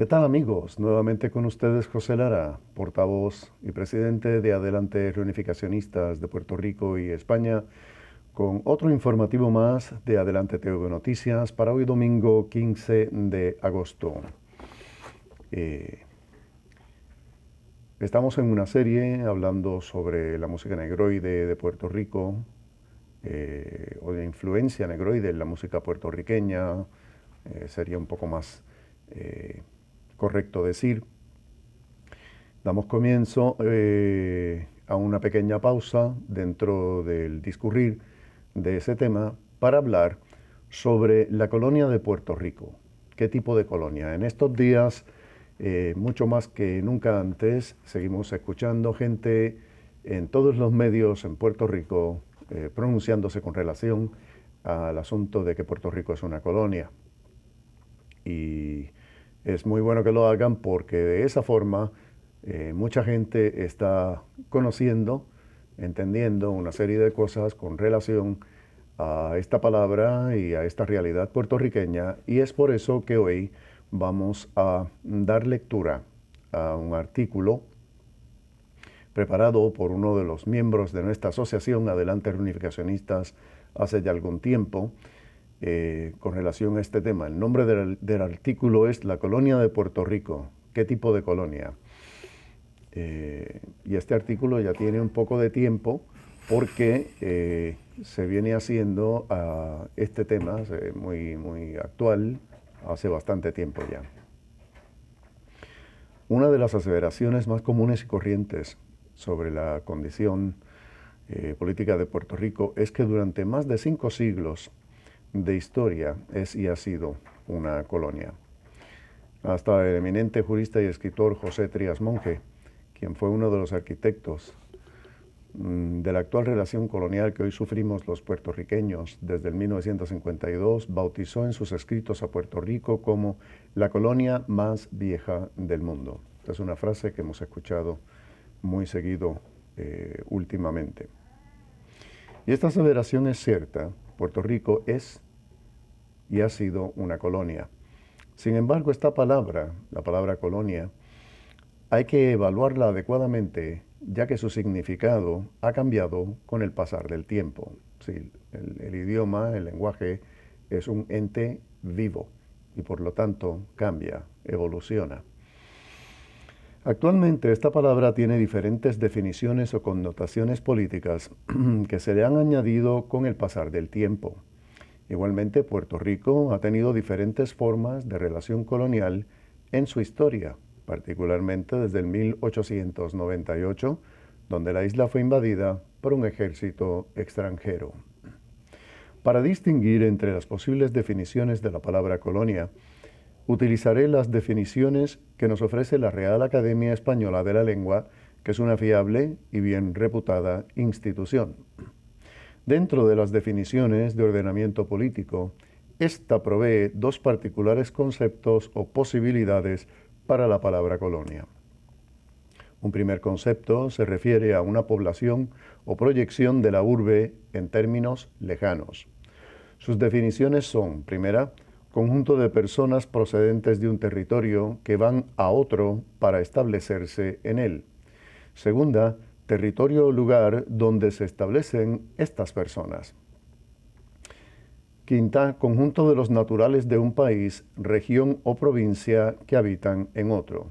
tal amigos? Nuevamente con ustedes José Lara, portavoz y presidente de Adelante Reunificacionistas de Puerto Rico y España, con otro informativo más de Adelante TV Noticias para hoy domingo 15 de agosto. Estamos en una serie hablando sobre la música negroide de Puerto Rico, o de influencia negroide en la música puertorriqueña, sería un poco más correcto decir. Damos comienzo a una pequeña pausa dentro del discurrir de ese tema para hablar sobre la colonia de Puerto Rico. ¿Qué tipo de colonia? En estos días, mucho más que nunca antes, seguimos escuchando gente en todos los medios en Puerto Rico pronunciándose con relación al asunto de que Puerto Rico es una colonia. Y es muy bueno que lo hagan porque de esa forma mucha gente está conociendo, entendiendo una serie de cosas con relación a esta palabra y a esta realidad puertorriqueña, y es por eso que hoy vamos a dar lectura a un artículo preparado por uno de los miembros de nuestra asociación Adelante Reunificacionistas hace ya algún tiempo, con relación a este tema. El nombre del artículo es La colonia de Puerto Rico. ¿Qué tipo de colonia? Y este artículo ya tiene un poco de tiempo porque se viene haciendo a este tema muy actual hace bastante tiempo ya. Una de las aseveraciones más comunes y corrientes sobre la condición política de Puerto Rico es que durante más de 5 siglos de historia es y ha sido una colonia. Hasta el eminente jurista y escritor José Trías Monge, quien fue uno de los arquitectos de la actual relación colonial que hoy sufrimos los puertorriqueños desde el 1952, bautizó en sus escritos a Puerto Rico como la colonia más vieja del mundo. Esta es una frase que hemos escuchado muy seguido últimamente. Y esta aseveración es cierta. Puerto Rico es y ha sido una colonia. Sin embargo, esta palabra, la palabra colonia, hay que evaluarla adecuadamente, ya que su significado ha cambiado con el pasar del tiempo. Sí, el idioma, el lenguaje, es un ente vivo y por lo tanto cambia, evoluciona. Actualmente esta palabra tiene diferentes definiciones o connotaciones políticas que se le han añadido con el pasar del tiempo. Igualmente, Puerto Rico ha tenido diferentes formas de relación colonial en su historia, particularmente desde el 1898, donde la isla fue invadida por un ejército extranjero. Para distinguir entre las posibles definiciones de la palabra colonia, utilizaré las definiciones que nos ofrece la Real Academia Española de la Lengua, que es una fiable y bien reputada institución. Dentro de las definiciones de ordenamiento político, esta provee 2 particulares conceptos o posibilidades para la palabra colonia. Un primer concepto se refiere a una población o proyección de la urbe en términos lejanos. Sus definiciones son, primera, conjunto de personas procedentes de un territorio que van a otro para establecerse en él. Segunda, territorio o lugar donde se establecen estas personas. Quinta, conjunto de los naturales de un país, región o provincia que habitan en otro.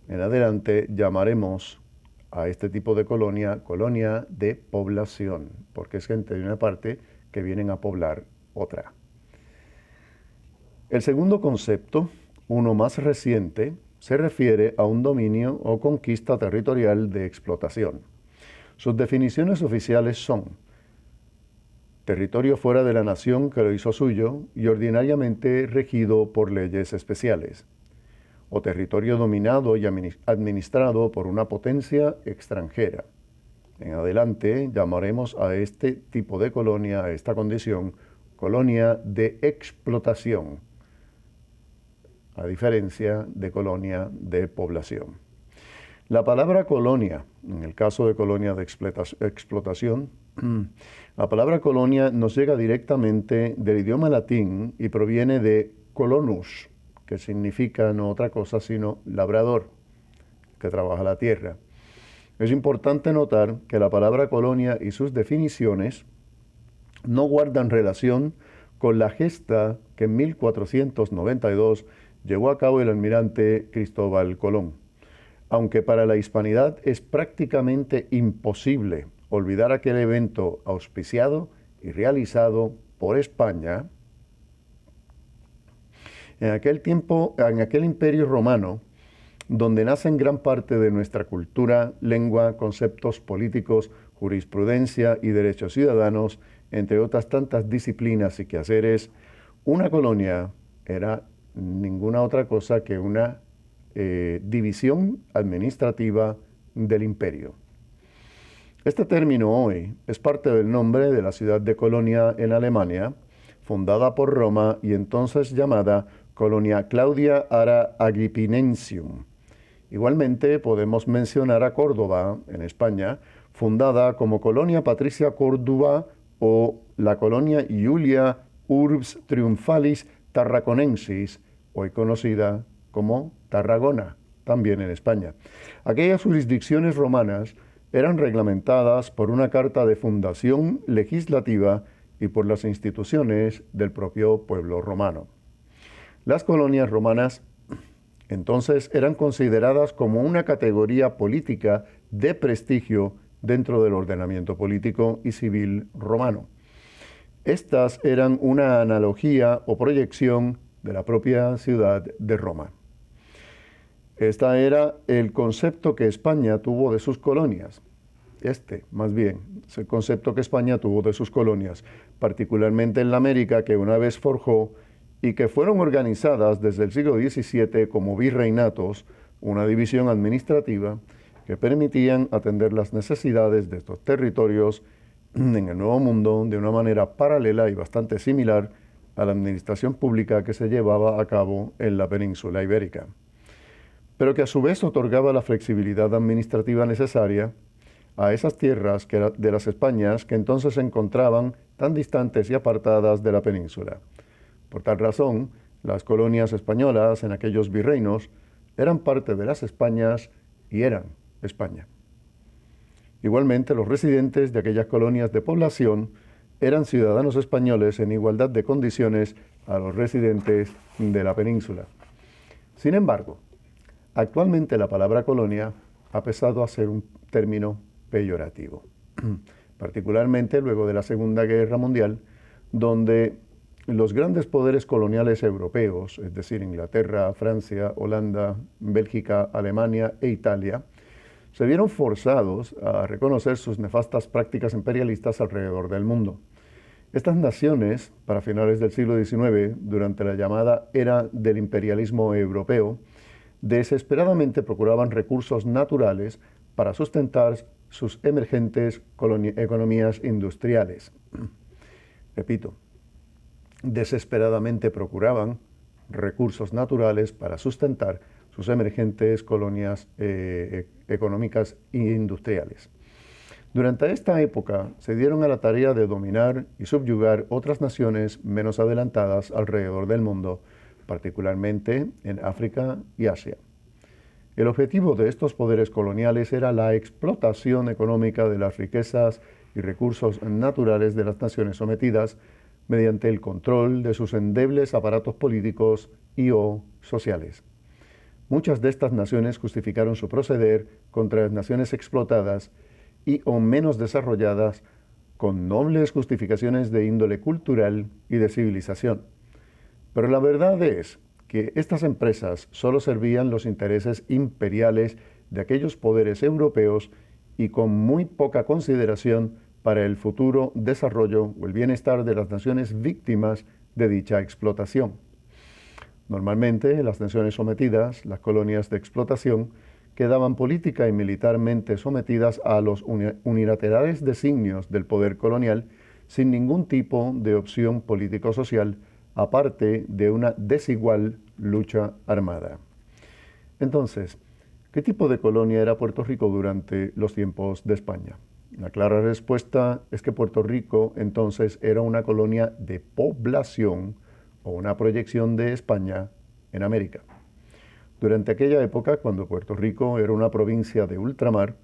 En adelante llamaremos a este tipo de colonia, colonia de población, porque es gente de una parte que vienen a poblar otra. El segundo concepto, uno más reciente, se refiere a un dominio o conquista territorial de explotación. Sus definiciones oficiales son territorio fuera de la nación que lo hizo suyo y ordinariamente regido por leyes especiales, o territorio dominado y administrado por una potencia extranjera. En adelante llamaremos a este tipo de colonia, a esta condición, colonia de explotación, a diferencia de colonia de población. La palabra colonia, en el caso de colonia de explotación, la palabra colonia nos llega directamente del idioma latín y proviene de colonus, que significa no otra cosa sino labrador, que trabaja la tierra. Es importante notar que la palabra colonia y sus definiciones no guardan relación con la gesta que en 1492 llevó a cabo el almirante Cristóbal Colón. Aunque para la hispanidad es prácticamente imposible olvidar aquel evento auspiciado y realizado por España, en aquel tiempo, en aquel imperio romano, donde nacen gran parte de nuestra cultura, lengua, conceptos políticos, jurisprudencia y derechos ciudadanos, entre otras tantas disciplinas y quehaceres, una colonia era ninguna otra cosa que una división administrativa del imperio. Este término hoy es parte del nombre de la ciudad de Colonia en Alemania, fundada por Roma y entonces llamada Colonia Claudia Ara Agrippinensium. Igualmente podemos mencionar a Córdoba, en España, fundada como Colonia Patricia Cordua o la Colonia Iulia Urbs Triumphalis Tarraconensis, hoy conocida como Tarragona, también en España. Aquellas jurisdicciones romanas eran reglamentadas por una carta de fundación legislativa y por las instituciones del propio pueblo romano. Las colonias romanas entonces eran consideradas como una categoría política de prestigio dentro del ordenamiento político y civil romano. Estas eran una analogía o proyección de la propia ciudad de Roma. Este era el concepto que España tuvo de sus colonias. Más bien, es el concepto que España tuvo de sus colonias, particularmente en la América que una vez forjó y que fueron organizadas desde el siglo XVII como virreinatos, una división administrativa que permitían atender las necesidades de estos territorios en el Nuevo Mundo de una manera paralela y bastante similar a la administración pública que se llevaba a cabo en la península ibérica, pero que a su vez otorgaba la flexibilidad administrativa necesaria a esas tierras de las Españas que entonces se encontraban tan distantes y apartadas de la península. Por tal razón, las colonias españolas en aquellos virreinos eran parte de las Españas y eran España. Igualmente, los residentes de aquellas colonias de población eran ciudadanos españoles en igualdad de condiciones a los residentes de la península. Sin embargo, actualmente la palabra colonia ha pasado a ser un término peyorativo, particularmente luego de la Segunda Guerra Mundial, donde los grandes poderes coloniales europeos, es decir, Inglaterra, Francia, Holanda, Bélgica, Alemania e Italia, se vieron forzados a reconocer sus nefastas prácticas imperialistas alrededor del mundo. Estas naciones, para finales del siglo XIX, durante la llamada era del imperialismo europeo, desesperadamente procuraban recursos naturales para sustentar sus emergentes economías industriales. Repito, desesperadamente procuraban recursos naturales para sustentar sus emergentes colonias económicas e industriales. Durante esta época se dieron a la tarea de dominar y subyugar otras naciones menos adelantadas alrededor del mundo, particularmente en África y Asia. El objetivo de estos poderes coloniales era la explotación económica de las riquezas y recursos naturales de las naciones sometidas mediante el control de sus endebles aparatos políticos y o sociales. Muchas de estas naciones justificaron su proceder contra las naciones explotadas y o menos desarrolladas con nobles justificaciones de índole cultural y de civilización. Pero la verdad es que estas empresas solo servían los intereses imperiales de aquellos poderes europeos y con muy poca consideración para el futuro desarrollo o el bienestar de las naciones víctimas de dicha explotación. Normalmente, las naciones sometidas, las colonias de explotación, quedaban política y militarmente sometidas a los unilaterales designios del poder colonial sin ningún tipo de opción político-social, aparte de una desigual lucha armada. Entonces, ¿qué tipo de colonia era Puerto Rico durante los tiempos de España? La clara respuesta es que Puerto Rico entonces era una colonia de población o una proyección de España en América. Durante aquella época, cuando Puerto Rico era una provincia de ultramar,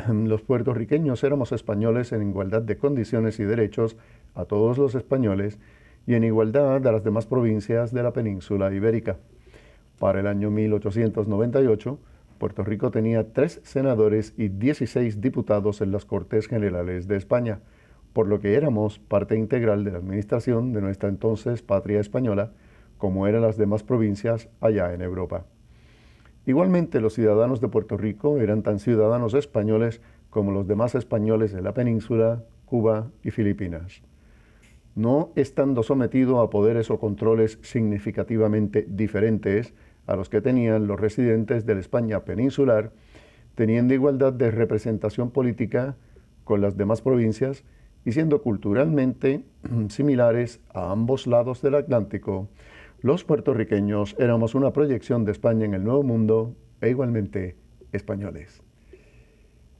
los puertorriqueños éramos españoles en igualdad de condiciones y derechos a todos los españoles y en igualdad a las demás provincias de la península ibérica. Para el año 1898, Puerto Rico tenía 3 senadores y 16 diputados en las Cortes Generales de España, por lo que éramos parte integral de la administración de nuestra entonces patria española, como eran las demás provincias allá en Europa. Igualmente, los ciudadanos de Puerto Rico eran tan ciudadanos españoles como los demás españoles de la península, Cuba y Filipinas. No estando sometido a poderes o controles significativamente diferentes a los que tenían los residentes de la España peninsular, teniendo igualdad de representación política con las demás provincias y siendo culturalmente similares a ambos lados del Atlántico, los puertorriqueños éramos una proyección de España en el Nuevo Mundo e igualmente españoles.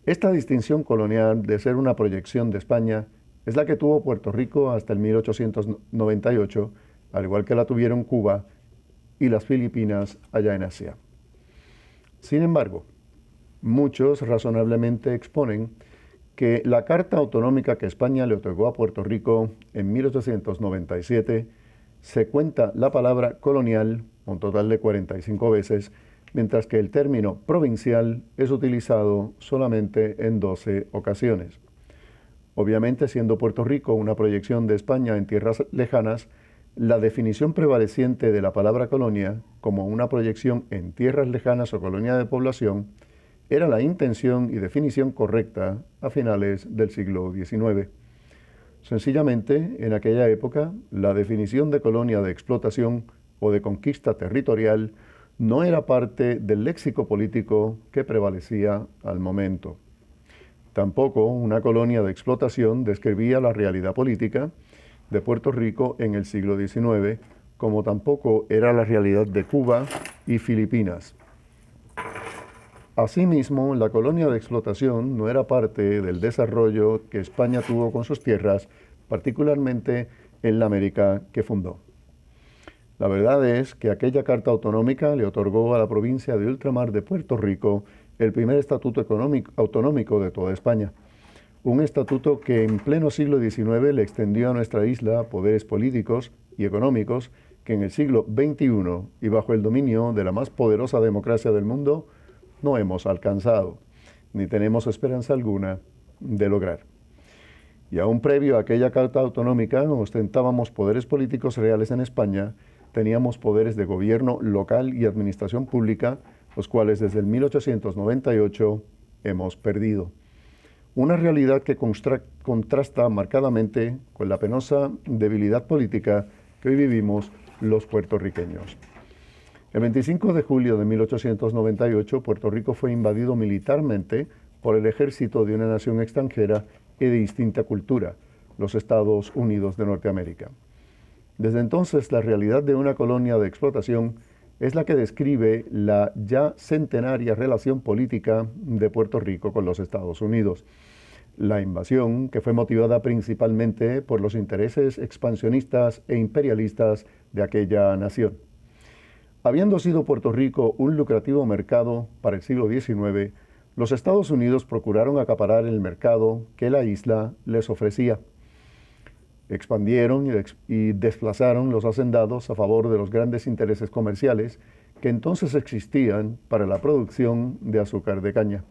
Esta distinción colonial de ser una proyección de España es la que tuvo Puerto Rico hasta el 1898, al igual que la tuvieron Cuba y las Filipinas allá en Asia. Sin embargo, muchos razonablemente exponen que la Carta Autonómica que España le otorgó a Puerto Rico en 1897 se cuenta la palabra colonial un total de 45 veces, mientras que el término provincial es utilizado solamente en 12 ocasiones. Obviamente, siendo Puerto Rico una proyección de España en tierras lejanas, la definición prevaleciente de la palabra colonia como una proyección en tierras lejanas o colonia de población era la intención y definición correcta a finales del siglo XIX. Sencillamente, en aquella época, la definición de colonia de explotación o de conquista territorial no era parte del léxico político que prevalecía al momento. Tampoco una colonia de explotación describía la realidad política de Puerto Rico en el siglo XIX, como tampoco era la realidad de Cuba y Filipinas. Asimismo, la colonia de explotación no era parte del desarrollo que España tuvo con sus tierras, particularmente en la América que fundó. La verdad es que aquella Carta Autonómica le otorgó a la provincia de ultramar de Puerto Rico el primer estatuto autonómico de toda España, un estatuto que en pleno siglo XIX le extendió a nuestra isla poderes políticos y económicos que en el siglo XXI y bajo el dominio de la más poderosa democracia del mundo no hemos alcanzado, ni tenemos esperanza alguna de lograr. Y aún previo a aquella Carta Autonómica ostentábamos poderes políticos reales en España, teníamos poderes de gobierno local y administración pública, los cuales desde el 1898 hemos perdido. Una realidad que contrasta marcadamente con la penosa debilidad política que hoy vivimos los puertorriqueños. El 25 de julio de 1898, Puerto Rico fue invadido militarmente por el ejército de una nación extranjera y de distinta cultura, los Estados Unidos de Norteamérica. Desde entonces, la realidad de una colonia de explotación es la que describe la ya centenaria relación política de Puerto Rico con los Estados Unidos. La invasión, que fue motivada principalmente por los intereses expansionistas e imperialistas de aquella nación. Habiendo sido Puerto Rico un lucrativo mercado para el siglo XIX, los Estados Unidos procuraron acaparar el mercado que la isla les ofrecía. Expandieron y desplazaron los hacendados a favor de los grandes intereses comerciales que entonces existían para la producción de azúcar de caña.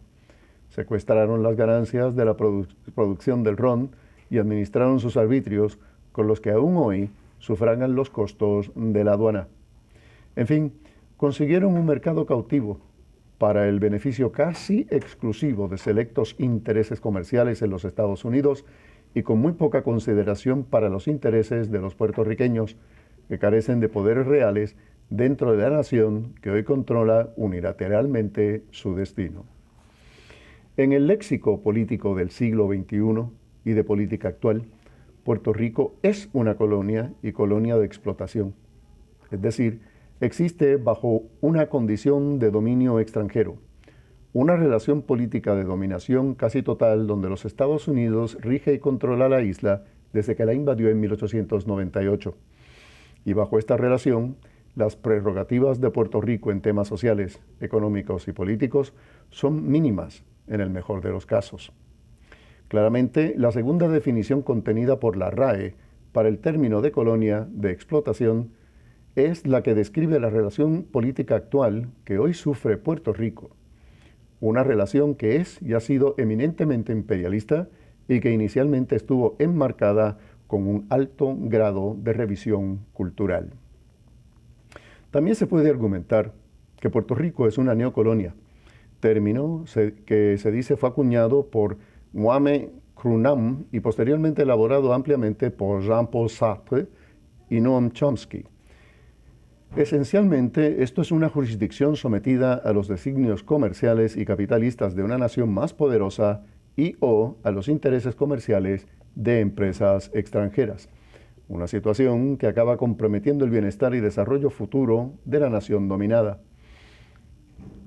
Secuestraron las ganancias de la producción del ron y administraron sus arbitrios con los que aún hoy sufragan los costos de la aduana. En fin, consiguieron un mercado cautivo para el beneficio casi exclusivo de selectos intereses comerciales en los Estados Unidos y con muy poca consideración para los intereses de los puertorriqueños, que carecen de poderes reales dentro de la nación que hoy controla unilateralmente su destino. En el léxico político del siglo XXI y de política actual, Puerto Rico es una colonia y colonia de explotación. Es decir, existe bajo una condición de dominio extranjero, una relación política de dominación casi total donde los Estados Unidos rige y controla la isla desde que la invadió en 1898. Y bajo esta relación, las prerrogativas de Puerto Rico en temas sociales, económicos y políticos son mínimas en el mejor de los casos. Claramente, la segunda definición contenida por la RAE para el término de colonia de explotación es la que describe la relación política actual que hoy sufre Puerto Rico, una relación que es y ha sido eminentemente imperialista y que inicialmente estuvo enmarcada con un alto grado de revisión cultural. También se puede argumentar que Puerto Rico es una neocolonia, término que se dice fue acuñado por Kwame Nkrumah y posteriormente elaborado ampliamente por Jean-Paul Sartre y Noam Chomsky. Esencialmente, esto es una jurisdicción sometida a los designios comerciales y capitalistas de una nación más poderosa y o a los intereses comerciales de empresas extranjeras. Una situación que acaba comprometiendo el bienestar y desarrollo futuro de la nación dominada.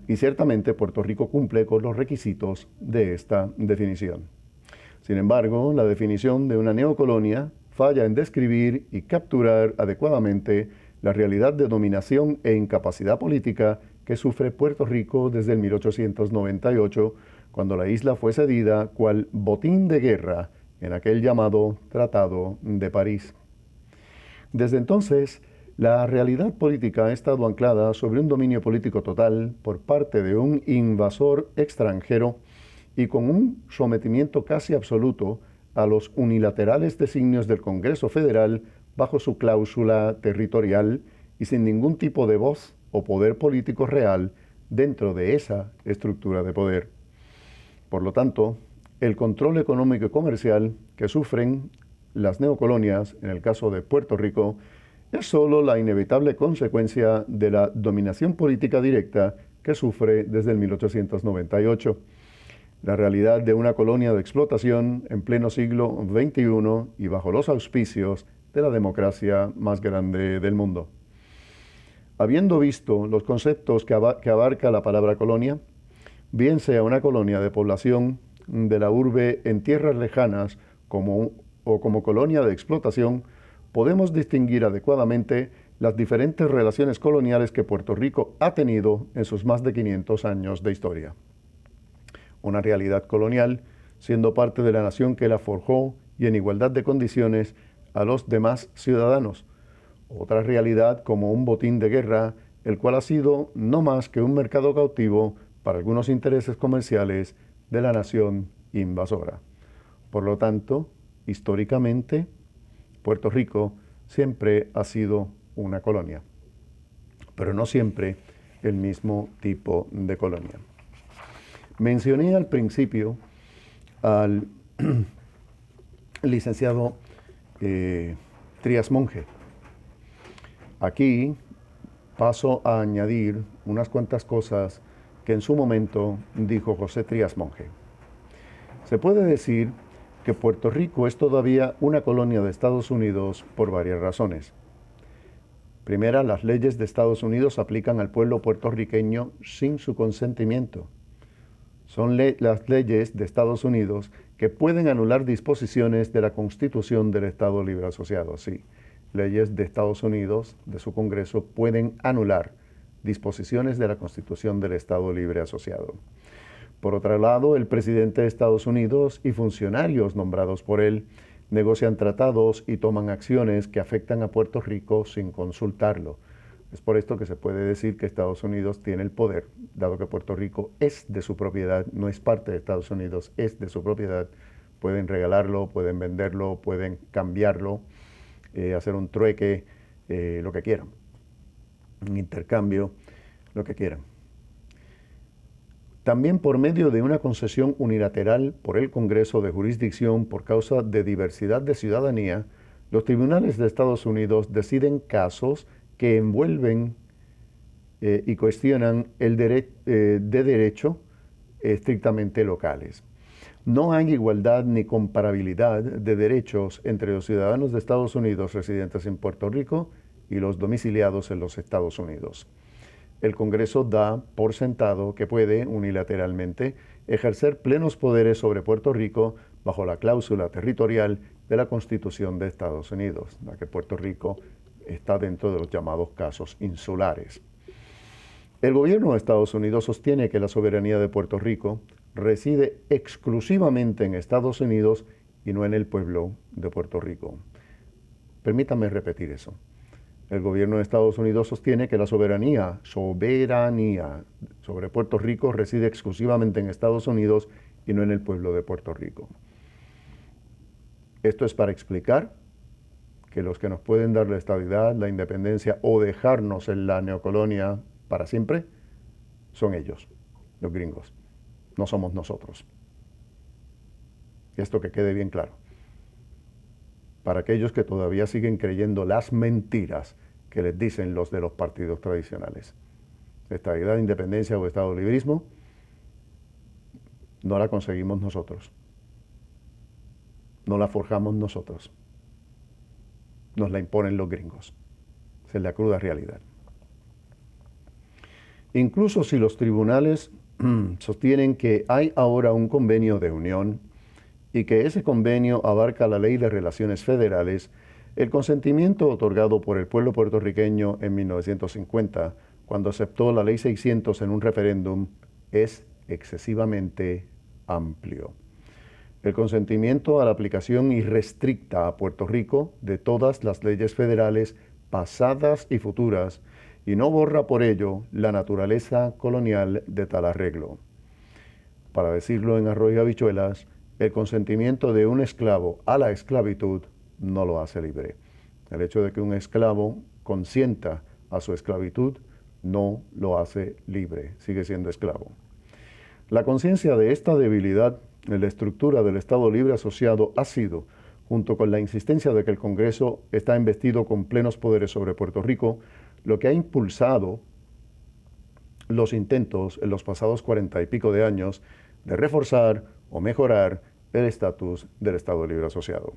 Y ciertamente Puerto Rico cumple con los requisitos de esta definición. Sin embargo, la definición de una neocolonia falla en describir y capturar adecuadamente la realidad de dominación e incapacidad política que sufre Puerto Rico desde el 1898, cuando la isla fue cedida cual botín de guerra en aquel llamado Tratado de París. Desde entonces, la realidad política ha estado anclada sobre un dominio político total por parte de un invasor extranjero y con un sometimiento casi absoluto a los unilaterales designios del Congreso Federal bajo su cláusula territorial y sin ningún tipo de voz o poder político real dentro de esa estructura de poder. Por lo tanto, el control económico y comercial que sufren las neocolonias, en el caso de Puerto Rico, es solo la inevitable consecuencia de la dominación política directa que sufre desde el 1898. La realidad de una colonia de explotación en pleno siglo XXI y bajo los auspicios de la democracia más grande del mundo. Habiendo visto los conceptos que abarca la palabra colonia, bien sea una colonia de población de la urbe en tierras lejanas o como colonia de explotación, podemos distinguir adecuadamente las diferentes relaciones coloniales que Puerto Rico ha tenido en sus más de 500 años de historia. Una realidad colonial, siendo parte de la nación que la forjó y en igualdad de condiciones a los demás ciudadanos. Otra realidad como un botín de guerra, el cual ha sido no más que un mercado cautivo para algunos intereses comerciales de la nación invasora. Por lo tanto, históricamente, Puerto Rico siempre ha sido una colonia, pero no siempre el mismo tipo de colonia. Mencioné al principio al licenciado Trías Monge. Aquí paso a añadir unas cuantas cosas que en su momento dijo José Trías Monge. Se puede decir que Puerto Rico es todavía una colonia de Estados Unidos por varias razones. Primera, las leyes de Estados Unidos aplican al pueblo puertorriqueño sin su consentimiento. Son las leyes de Estados Unidos que pueden anular disposiciones de la Constitución del Estado Libre Asociado. Sí, leyes de Estados Unidos, de su Congreso, pueden anular disposiciones de la Constitución del Estado Libre Asociado. Por otro lado, el presidente de Estados Unidos y funcionarios nombrados por él negocian tratados y toman acciones que afectan a Puerto Rico sin consultarlo. Es por esto que se puede decir que Estados Unidos tiene el poder, dado que Puerto Rico es de su propiedad, no es parte de Estados Unidos, es de su propiedad. Pueden regalarlo, pueden venderlo, pueden cambiarlo, hacer un trueque, lo que quieran, un intercambio, lo que quieran. También por medio de una concesión unilateral por el Congreso de jurisdicción por causa de diversidad de ciudadanía, los tribunales de Estados Unidos deciden casos que envuelven y cuestionan el de derecho estrictamente locales. No hay igualdad ni comparabilidad de derechos entre los ciudadanos de Estados Unidos residentes en Puerto Rico y los domiciliados en los Estados Unidos. El Congreso da por sentado que puede, unilateralmente, ejercer plenos poderes sobre Puerto Rico bajo la cláusula territorial de la Constitución de Estados Unidos, la que Puerto Rico está dentro de los llamados casos insulares. El gobierno de Estados Unidos sostiene que la soberanía de Puerto Rico reside exclusivamente en Estados Unidos y no en el pueblo de Puerto Rico. Permítanme repetir eso. El gobierno de Estados Unidos sostiene que la soberanía sobre Puerto Rico reside exclusivamente en Estados Unidos y no en el pueblo de Puerto Rico. Esto es para explicar que los que nos pueden dar la estabilidad, la independencia o dejarnos en la neocolonia para siempre son ellos, los gringos. No somos nosotros. Esto que quede bien claro. Para aquellos que todavía siguen creyendo las mentiras que les dicen los de los partidos tradicionales. Estabilidad, independencia o estado librismo no la conseguimos nosotros. No la forjamos nosotros. Nos la imponen los gringos. Esa es la cruda realidad. Incluso si los tribunales sostienen que hay ahora un convenio de unión y que ese convenio abarca la Ley de Relaciones Federales, el consentimiento otorgado por el pueblo puertorriqueño en 1950, cuando aceptó la Ley 600 en un referéndum, es excesivamente amplio. El consentimiento a la aplicación irrestricta a Puerto Rico de todas las leyes federales pasadas y futuras, y no borra por ello la naturaleza colonial de tal arreglo. Para decirlo en arroz y habichuelas, el consentimiento de un esclavo a la esclavitud no lo hace libre. El hecho de que un esclavo consienta a su esclavitud no lo hace libre, sigue siendo esclavo. La conciencia de esta debilidad en la estructura del Estado Libre Asociado ha sido, junto con la insistencia de que el Congreso está investido con plenos poderes sobre Puerto Rico, lo que ha impulsado los intentos en los pasados 40 y pico de años de reforzar o mejorar el estatus del Estado Libre Asociado.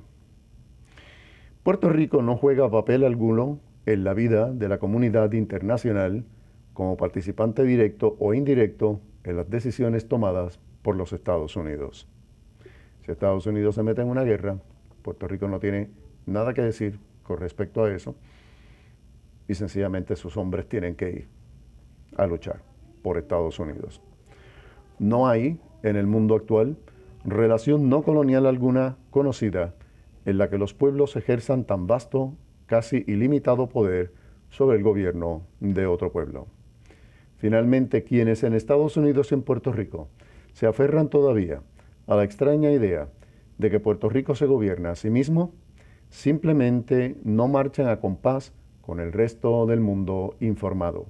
Puerto Rico no juega papel alguno en la vida de la comunidad internacional como participante directo o indirecto en las decisiones tomadas por los Estados Unidos. Si Estados Unidos se mete en una guerra, Puerto Rico no tiene nada que decir con respecto a eso y sencillamente sus hombres tienen que ir a luchar por Estados Unidos. No hay en el mundo actual relación no colonial alguna conocida en la que los pueblos ejerzan tan vasto, casi ilimitado poder sobre el gobierno de otro pueblo. Finalmente, quienes en Estados Unidos y en Puerto Rico se aferran todavía a la extraña idea de que Puerto Rico se gobierna a sí mismo, simplemente no marchan a compás con el resto del mundo informado.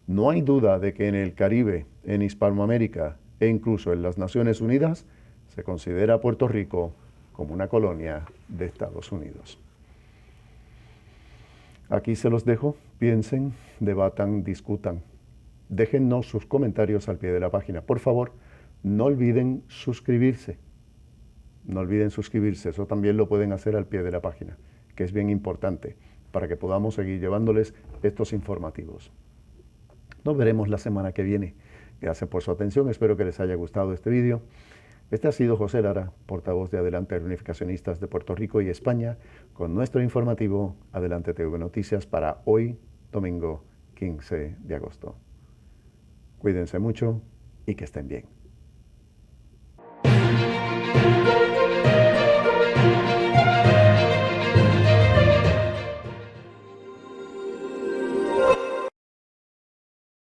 No hay duda de que en el Caribe, en Hispanoamérica e incluso en las Naciones Unidas se considera a Puerto Rico como una colonia de Estados Unidos. Aquí se los dejo, piensen, debatan, discutan. Déjennos sus comentarios al pie de la página. Por favor, no olviden suscribirse. No olviden suscribirse, eso también lo pueden hacer al pie de la página, que es bien importante para que podamos seguir llevándoles estos informativos. Nos veremos la semana que viene. Gracias por su atención, espero que les haya gustado este vídeo. Este ha sido José Lara, portavoz de Adelante Reunificacionistas de Puerto Rico y España, con nuestro informativo Adelante TV Noticias para hoy, domingo 15 de agosto. Cuídense mucho y que estén bien.